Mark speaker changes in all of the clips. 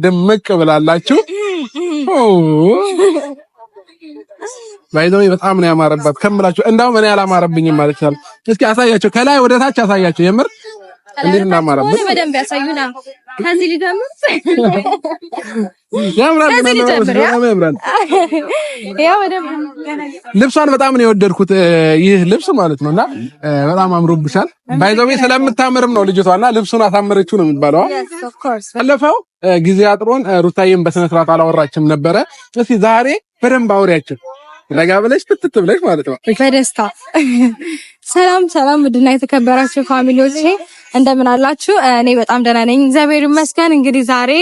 Speaker 1: ደመቅ ብላላችሁ ባይዘው በጣም ነው ያማረባት ከምላችሁ እንዳው እኔ ያላማረብኝም ማለት ይችላል እስኪ አሳያቸው ከላይ ወደ ታች አሳያቸው የምር እንዴት እናማረበት
Speaker 2: በደንብ ያሳዩና ከዚህ ሊጀምር
Speaker 1: ያምራል
Speaker 2: ያው በደንብ
Speaker 1: ልብሷን በጣም ነው የወደድኩት ይህ ልብስ ማለት ነውና በጣም አምሮብሻል ባይዘው ስለምታምርም ነው ልጅቷና ልብሱን አሳመረችው ነው የሚባለው አለፈው ጊዜ አጥሮን ሩታዬም በስነ ስርዓት አላወራችም ነበረ እስኪ ዛሬ በደንብ አውሪያችን ለጋ ብለሽ ፍትት ብለሽ ማለት ነው
Speaker 2: በደስታ ሰላም ውድና የተከበራችሁ ፋሚሊዎቼ እንደምን አላችሁ እኔ በጣም ደህና ነኝ እግዚአብሔር ይመስገን እንግዲህ ዛሬ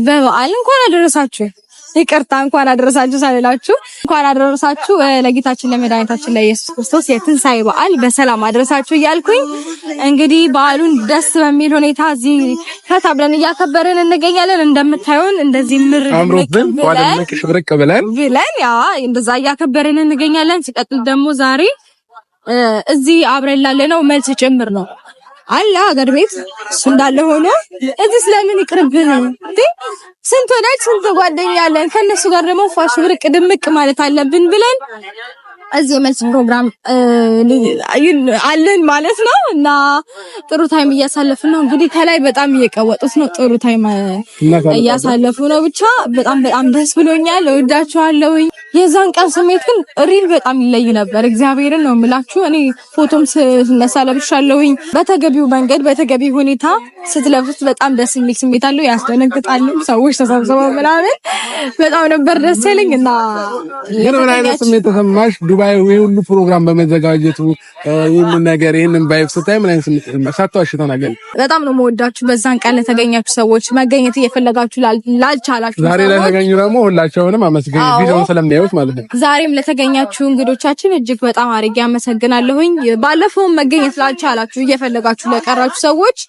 Speaker 2: በበዓል እንኳን አደረሳችሁ ይቅርታ እንኳን አደረሳችሁ ሳልላችሁ እንኳን አደረሳችሁ ለጌታችን ለመድኃኒታችን ለኢየሱስ ክርስቶስ የትንሳኤ በዓል በሰላም አደረሳችሁ እያልኩኝ እንግዲህ በዓሉን ደስ በሚል ሁኔታ እዚህ ፈታ ብለን እያከበርን እንገኛለን እንደምታዩን እንደዚህ ምር
Speaker 1: ብለን
Speaker 2: ያ እንደዛ እያከበርን እንገኛለን ሲቀጥል ደግሞ ዛሬ እዚህ አብረን ላለነው መልስ ጭምር ነው አላ ሀገር ቤት እንዳለ ሆኖ እዚህ ስለምን ይቅርብን እንዴ ስንት ወዳጅ ስንት ጓደኛ ያለን ከነሱ ጋር ደግሞ ፋሽ ብርቅ ድምቅ ማለት አለብን ብለን እዚህ መልስ ፕሮግራም አለን ማለት ነው እና ጥሩ ታይም እያሳለፍን ነው እንግዲህ ከላይ በጣም እየቀወጡት ነው ጥሩ ታይም እያሳለፉ ነው ብቻ በጣም ደስ ብሎኛል እወዳችኋለሁ የዛን ቀን ስሜት ግን ሪል በጣም ይለይ ነበር እግዚአብሔርን ነው የምላችሁ እኔ ፎቶም ስነሳ ለብሻለሁኝ በተገቢው መንገድ በተገቢው ሁኔታ ስትለብሱት በጣም ደስ የሚል ስሜት አለው ያስደነግጣል ሰዎች ተሰብስበው ምናምን በጣም ነበር ደስ ያለኝና
Speaker 1: ግን ምን አይነት ስሜት ተሰማሽ ዱባይ ሁሉ ፕሮግራም በመዘጋጀቱ ይሄንን ቫይብ ስታይ ምን አይነት ስሜት ተሰማሽ ተናገር
Speaker 2: በጣም ነው የምወዳችሁ በዛን ቀን ለተገኛችሁ ሰዎች መገኘት እየፈለጋችሁ ላልቻላችሁ
Speaker 1: ዛሬ ለተገኙ ደግሞ ሁላችሁንም አመስግኑ ቪዲዮውን ስለሚያዩት ማለት ነው
Speaker 2: ዛሬም ለተገኛችሁ እንግዶቻችን እጅግ በጣም አድርጌ አመሰግናለሁኝ ባለፈው መገኘት ላልቻላችሁ እየፈለጋችሁ ለቀራችሁ ሰዎች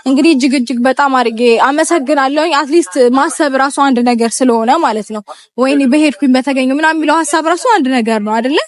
Speaker 2: እንግዲህ እጅግ በጣም አድርጌ አመሰግናለሁኝ አትሊስት ማሰብ ራሱ አንድ ነገር ስለሆነ ማለት ነው ወይኔ በሄድኩኝ በተገኘው ምናምን የሚለው ሐሳብ ራሱ አንድ ነገር ነው አይደለ